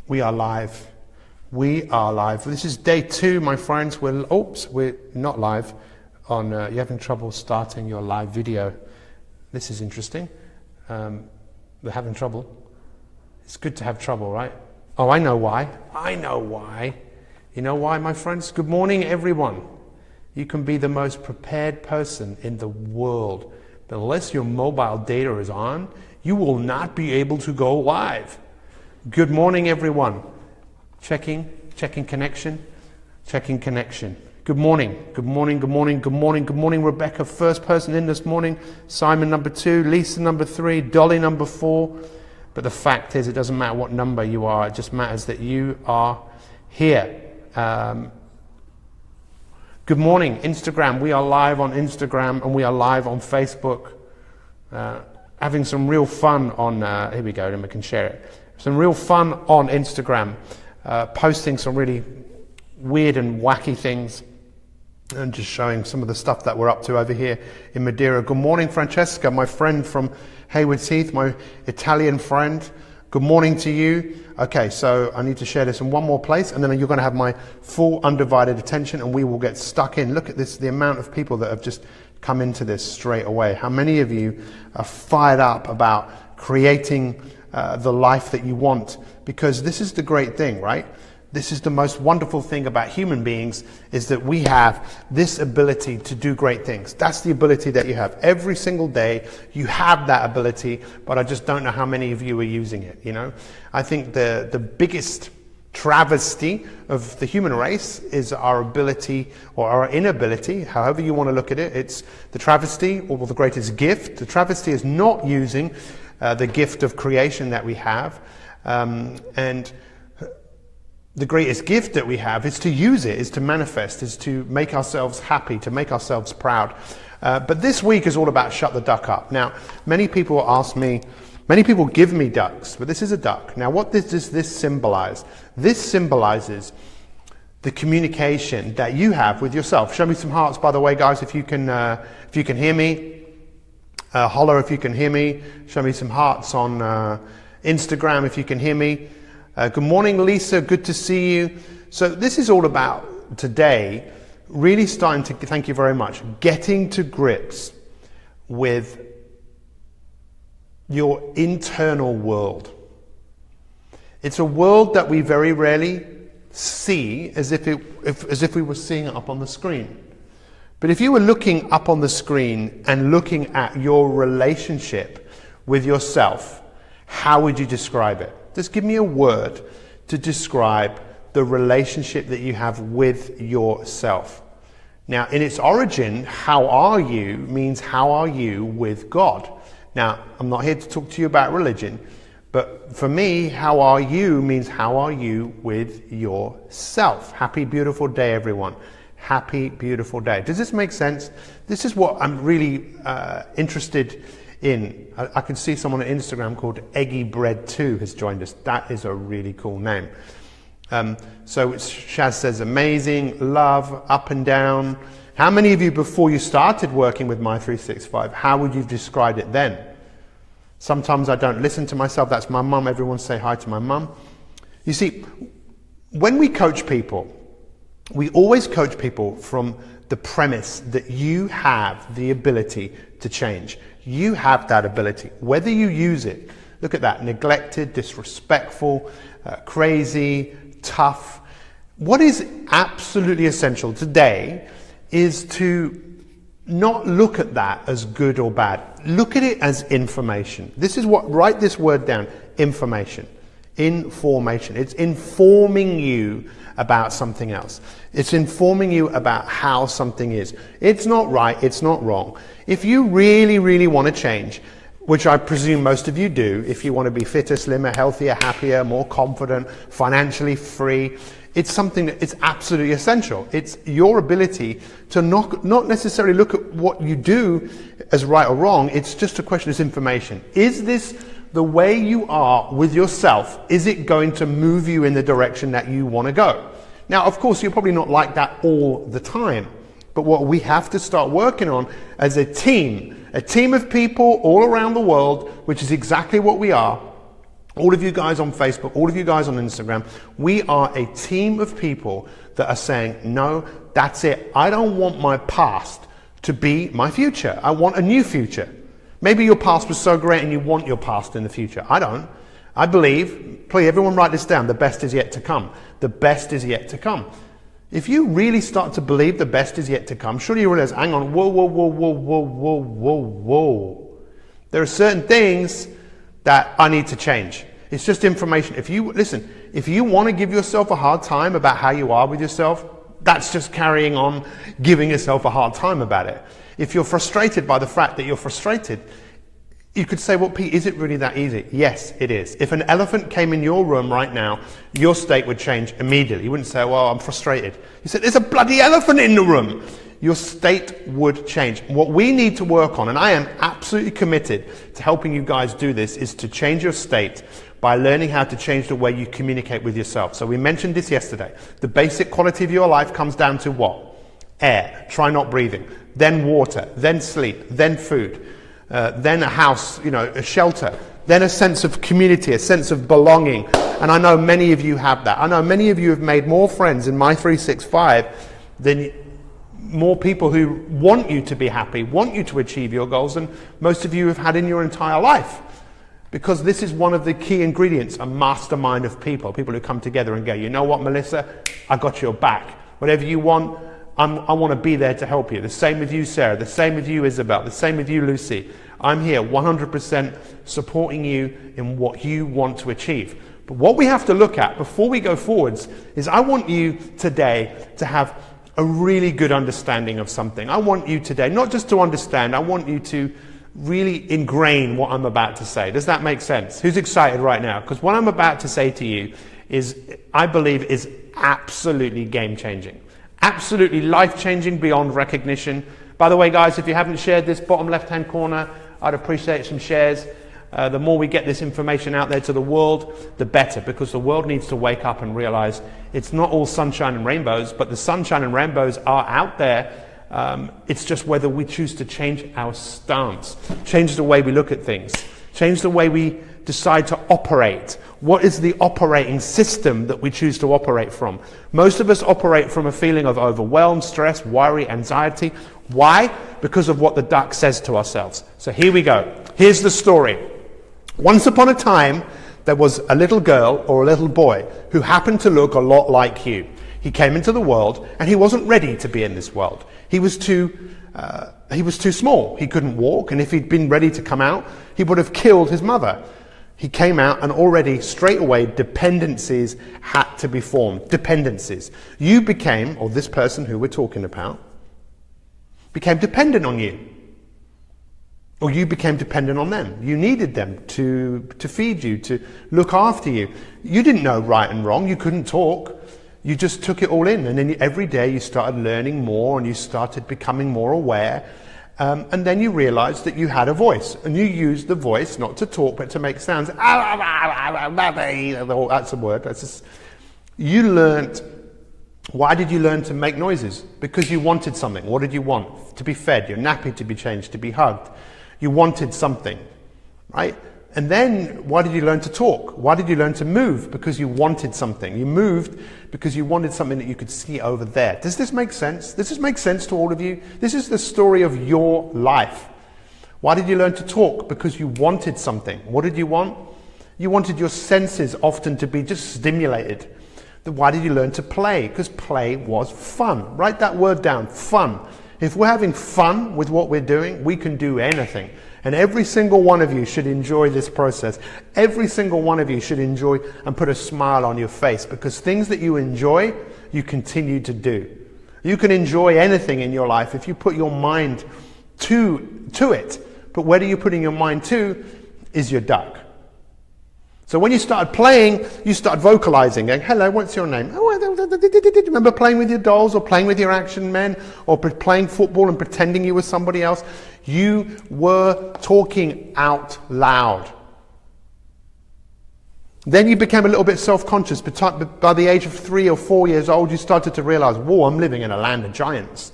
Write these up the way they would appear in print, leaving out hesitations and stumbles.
We are live. We are live. This is day 2, my friends. We're not live on, you're having trouble starting your live video. This is interesting. They're having trouble. It's good to have trouble, right? Oh, I know why. I know why. You know why, my friends? Good morning, everyone. You can be the most prepared person in the world, but unless your mobile data is on, you will not be able to go live. Good morning, everyone. Checking connection. Good morning, good morning, good morning, good morning, good morning, Rebecca, first person in this morning, Simon number 2, Lisa number 3, Dolly number 4. But the fact is, it doesn't matter what number you are, it just matters that you are here. Good morning, Instagram. We are live on Instagram and we are live on Facebook. Having some real fun on, here we go, then we can share it. Some real fun on Instagram, posting some really weird and wacky things and just showing some of the stuff that we're up to over here in Madeira. Good morning, Francesca, my friend from Haywards Heath, my Italian friend. Good morning to you. Okay, so I need to share this in one more place and then you're going to have my full undivided attention and we will get stuck in. Look at this, the amount of people that have just come into this straight away. How many of you are fired up about creating the life that you want? Because this is the great thing, right? This is the most wonderful thing about human beings, is that we have this ability to do great things. That's the ability that you have. Every single day you have that ability, but I just don't know how many of you are using it, you know? I think the biggest travesty of the human race is our ability or our inability, however you want to look at it. It's the travesty or the greatest gift. The travesty is not using the gift of creation that we have, and the greatest gift that we have is to use it, is to manifest, is to make ourselves happy, to make ourselves proud. But this week is all about shut the duck up. Now, many people ask me, many people give me ducks, but this is a duck. Now, what does this symbolize? This symbolizes the communication that you have with yourself. Show me some hearts, by the way, guys, if you can hear me. Holler if you can hear me. Show me some hearts on Instagram if you can hear me. Good morning, Lisa. Good to see you. So this is all about today, really starting to, thank you very much, getting to grips with your internal world. It's a world that we very rarely see as if we were seeing it up on the screen. But if you were looking up on the screen and looking at your relationship with yourself, how would you describe it? Just give me a word to describe the relationship that you have with yourself. Now, in its origin, how are you means how are you with God? Now, I'm not here to talk to you about religion, but for me, how are you means how are you with yourself? Happy, beautiful day, everyone. Happy, beautiful day. Does this make sense? This is what I'm really interested in. I can see someone on Instagram called Eggy Bread 2 has joined us. That is a really cool name. So Shaz says amazing, love, up and down. How many of you, before you started working with My365, how would you have described it then? Sometimes I don't listen to myself. That's my mum. Everyone say hi to my mum. You see, when we coach people, we always coach people from the premise that you have the ability to change. You have that ability, whether you use it. Look at that, neglected, disrespectful, crazy, tough. What is absolutely essential today is to not look at that as good or bad. Look at it as information. This is what, write this word down, information. Information. It's informing you about something else. It's informing you about how something is. It's not right, it's not wrong. If you really, really want to change, which I presume most of you do, if you want to be fitter, slimmer, healthier, happier, more confident, financially free, it's something that is absolutely essential. It's your ability to not necessarily look at what you do as right or wrong. It's just a question of information. Is this the way you are with yourself? Is it going to move you in the direction that you want to go? Now, of course, you're probably not like that all the time. But what we have to start working on as a team of people all around the world, which is exactly what we are, all of you guys on Facebook, all of you guys on Instagram, we are a team of people that are saying, no, that's it. I don't want my past to be my future. I want a new future. Maybe your past was so great and you want your past in the future. I don't. I believe, please everyone write this down, the best is yet to come. The best is yet to come. If you really start to believe the best is yet to come, surely you realize, hang on, whoa, whoa, whoa, whoa, whoa, whoa, whoa, whoa. There are certain things that I need to change. It's just information. If you want to give yourself a hard time about how you are with yourself, that's just carrying on giving yourself a hard time about it. If you're frustrated by the fact that you're frustrated, you could say, well, Pete, is it really that easy? Yes, it is. If an elephant came in your room right now, your state would change immediately. You wouldn't say, well, I'm frustrated. You said, there's a bloody elephant in the room. Your state would change. What we need to work on, and I am absolutely committed to helping you guys do this, is to change your state by learning how to change the way you communicate with yourself. So we mentioned this yesterday. The basic quality of your life comes down to what? Air. Try not breathing. Then water. Then sleep. Then food. Then a house, a shelter, then a sense of community, a sense of belonging. And I know many of you have that. I know many of you have made more friends in My 365 than more people who want you to be happy, want you to achieve your goals, than most of you have had in your entire life. Because this is one of the key ingredients, a mastermind of people who come together and go, you know what, Melissa, I got your back. Whatever you want, I want to be there to help you. The same with you, Sarah. The same with you, Isabel. The same with you, Lucy. I'm here 100% supporting you in what you want to achieve. But what we have to look at before we go forwards is I want you today to have a really good understanding of something. I want you today not just to understand, I want you to really ingrain what I'm about to say. Does that make sense? Who's excited right now? Because what I'm about to say to you is, I believe, is absolutely game-changing. Absolutely life-changing beyond recognition. By the way, guys, if you haven't shared this, bottom left-hand corner, I'd appreciate some shares. The more we get this information out there to the world, the better, because the world needs to wake up and realize it's not all sunshine and rainbows, but the sunshine and rainbows are out there. It's just whether we choose to change our stance, change the way we look at things, change the way we decide to operate. What is the operating system that we choose to operate from? Most of us operate from a feeling of overwhelm, stress, worry, anxiety. Why? Because of what the duck says to ourselves. So here we go. Here's the story. Once upon a time, there was a little girl or a little boy who happened to look a lot like you. He came into the world and he wasn't ready to be in this world. He was too small. He couldn't walk, and if he'd been ready to come out, he would have killed his mother. He came out and already straight away dependencies had to be formed. Dependencies. You became, or this person who we're talking about, became dependent on you. Or you became dependent on them. You needed them to feed you, to look after you. You didn't know right and wrong. You couldn't talk. You just took it all in. And then every day you started learning more and you started becoming more aware. And then you realized that you had a voice, and you used the voice not to talk but to make sounds. That's a word. That's just, you learned. Why did you learn to make noises? Because you wanted something. What did you want? To be fed, your nappy to be changed, to be hugged. You wanted something, right? And then why did you learn to talk? Why did you learn to move? Because you wanted something. You moved because you wanted something that you could see over there. Does this make sense? Does this make sense to all of you? This is the story of your life. Why did you learn to talk? Because you wanted something. What did you want? You wanted your senses often to be just stimulated. Then why did you learn to play? Because play was fun. Write that word down, fun. If we're having fun with what we're doing, we can do anything. And every single one of you should enjoy this process. Every single one of you should enjoy and put a smile on your face, because things that you enjoy, you continue to do. You can enjoy anything in your life if you put your mind to it. But where are you putting your mind to is your duck. So when you started playing, you started vocalizing, going, hello, what's your name? Oh, remember playing with your dolls or playing with your action men or playing football and pretending you were somebody else? You were talking out loud. Then you became a little bit self-conscious. But by the age of 3 or 4 years old, you started to realize, whoa, I'm living in a land of giants.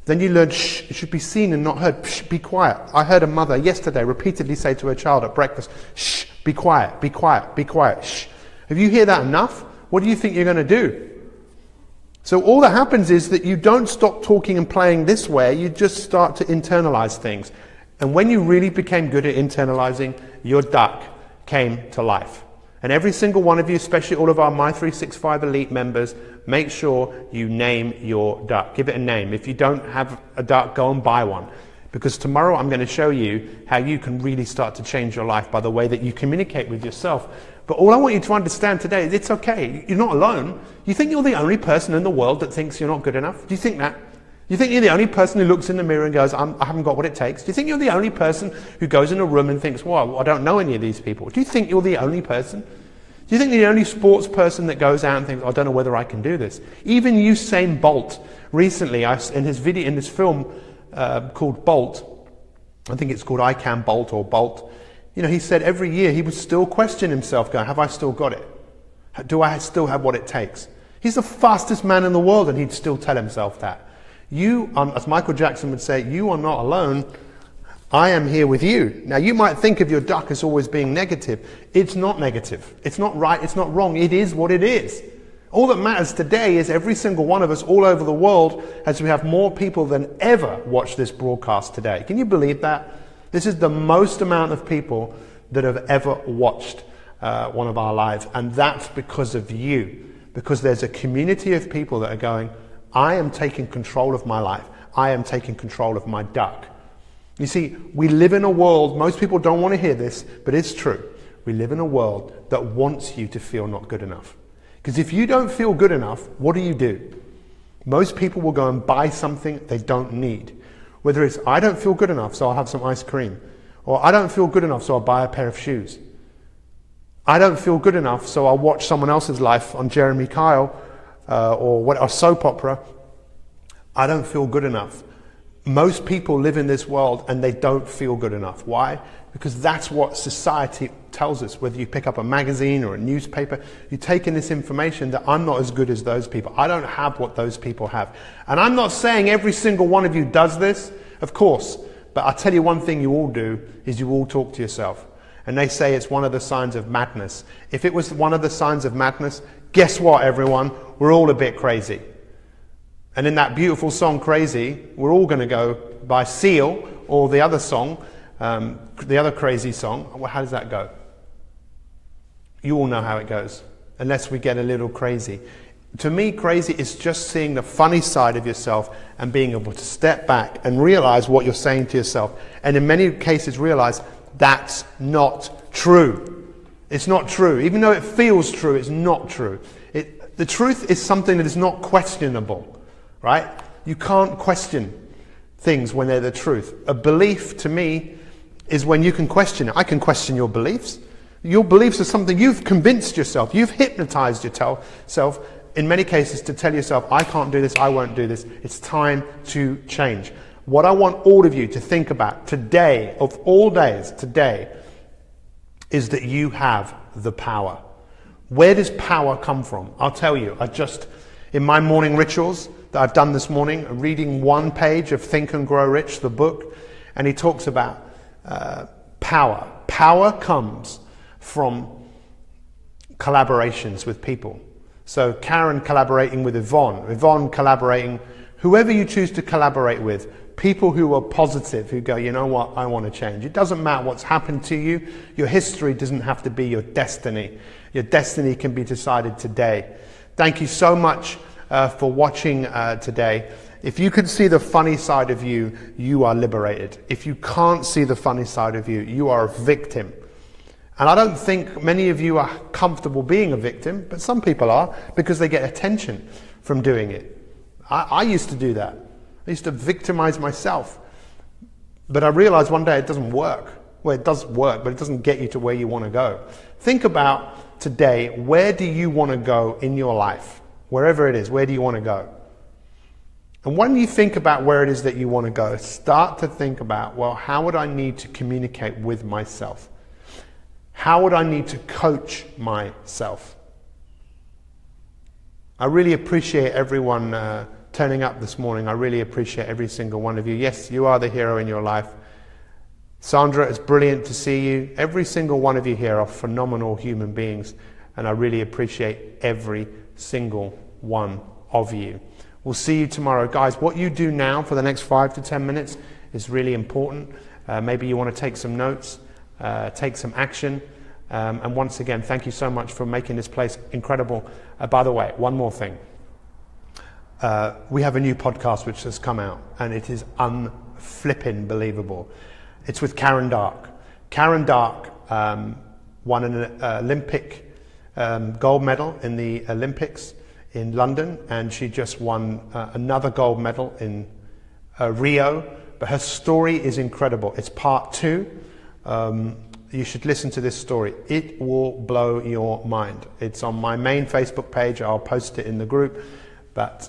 Then you learned, shh, it should be seen and not heard. Shh, be quiet. I heard a mother yesterday repeatedly say to her child at breakfast, shh, be quiet, be quiet, be quiet, shh. If you hear that enough, what do you think you're going to do? So all that happens is that you don't stop talking and playing this way, you just start to internalize things. And when you really became good at internalizing, your duck came to life. And every single one of you, especially all of our My365 Elite members, make sure you name your duck. Give it a name. If you don't have a duck, go and buy one. Because tomorrow I'm going to show you how you can really start to change your life by the way that you communicate with yourself. But all I want you to understand today is it's okay. You're not alone. You think you're the only person in the world that thinks you're not good enough? Do you think that? You think you're the only person who looks in the mirror and goes, I haven't got what it takes? Do you think you're the only person who goes in a room and thinks, well, I don't know any of these people? Do you think you're the only person? Do you think you're the only sports person that goes out and thinks, I don't know whether I can do this? Even Usain Bolt, recently, in his video, in this film called Bolt, I think it's called I Can Bolt or Bolt, you know, he said every year he would still question himself, going, have I still got it? Do I still have what it takes? He's the fastest man in the world, and he'd still tell himself that. You, as Michael Jackson would say, you are not alone. I am here with you. Now, you might think of your duck as always being negative. It's not negative. It's not right. It's not wrong. It is what it is. All that matters today is every single one of us all over the world, as we have more people than ever watch this broadcast today. Can you believe that? This is the most amount of people that have ever watched one of our lives. And that's because of you. Because there's a community of people that are going, I am taking control of my life. I am taking control of my duck. You see, we live in a world, most people don't want to hear this, but it's true. We live in a world that wants you to feel not good enough. Because if you don't feel good enough, what do? Most people will go and buy something they don't need. Whether it's, I don't feel good enough, so I'll have some ice cream. Or I don't feel good enough, so I'll buy a pair of shoes. I don't feel good enough, so I'll watch someone else's life on Jeremy Kyle or a soap opera. I don't feel good enough. Most people live in this world and they don't feel good enough. Why? Because that's what society tells us. Whether you pick up a magazine or a newspaper, you take in this information that I'm not as good as those people. I don't have what those people have. And I'm not saying every single one of you does this, of course. But I'll tell you one thing you all do is you all talk to yourself. And they say it's one of the signs of madness. If it was one of the signs of madness, guess what, everyone? We're all a bit crazy. And in that beautiful song, Crazy, we're all going to go by Seal, or the other song, the other crazy song. Well, how does that go? You all know how it goes, unless we get a little crazy. To me, crazy is just seeing the funny side of yourself and being able to step back and realize what you're saying to yourself. And in many cases, realize that's not true. It's not true. Even though it feels true, it's not true. The truth is something that is not questionable, right? You can't question things when they're the truth. A belief, to me, is when you can question it. I can question your beliefs. Your beliefs are something you've convinced yourself. You've hypnotized yourself, in many cases, to tell yourself, I can't do this, I won't do this. It's time to change. What I want all of you to think about today, of all days, today, is that you have the power. Where does power come from? I'll tell you. In my morning rituals that I've done this morning, I'm reading one page of Think and Grow Rich, the book, and he talks about power. Power comes from collaborations with people. So Karen collaborating with Yvonne collaborating, whoever you choose to collaborate with, people who are positive, who go, you know what, I want to change. It doesn't matter what's happened to you. Your history doesn't have to be your destiny. Your destiny can be decided today. Thank you so much for watching today. If you can see the funny side of you, you are liberated. If you can't see the funny side of you, you are a victim. And I don't think many of you are comfortable being a victim, but some people are, because they get attention from doing it. I used to do that. I used to victimize myself. But I realized one day it doesn't work. Well, it does work, but it doesn't get you to where you want to go. Think about today, where do you want to go in your life? Wherever it is, where do you want to go? And when you think about where it is that you want to go, start to think about, well, how would I need to communicate with myself? How would I need to coach myself? I really appreciate everyone turning up this morning. I really appreciate every single one of you. Yes, you are the hero in your life. Sandra, it's brilliant to see you. Every single one of you here are phenomenal human beings, and I really appreciate every single one of you. We'll see you tomorrow. Guys, what you do now for the next 5 to 10 minutes is really important. Maybe you want to take some notes, take some action. And once again, thank you so much for making this place incredible. By the way, one more thing. We have a new podcast which has come out, and it is unflipping believable. It's with Karen Dark. Karen Dark won an Olympic gold medal in the Olympics in London, and she just won another gold medal in Rio. But her story is incredible. It's part 2. You should listen to this story. It will blow your mind. It's on my main Facebook page. I'll post it in the group, but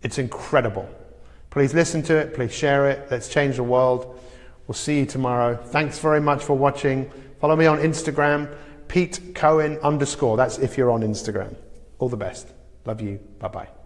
it's incredible. Please listen to it. Please share it. Let's change the world. We'll see you tomorrow. Thanks very much for watching. Follow me on Instagram, Pete Cohen_. That's if you're on Instagram. All the best. Love you. Bye-bye.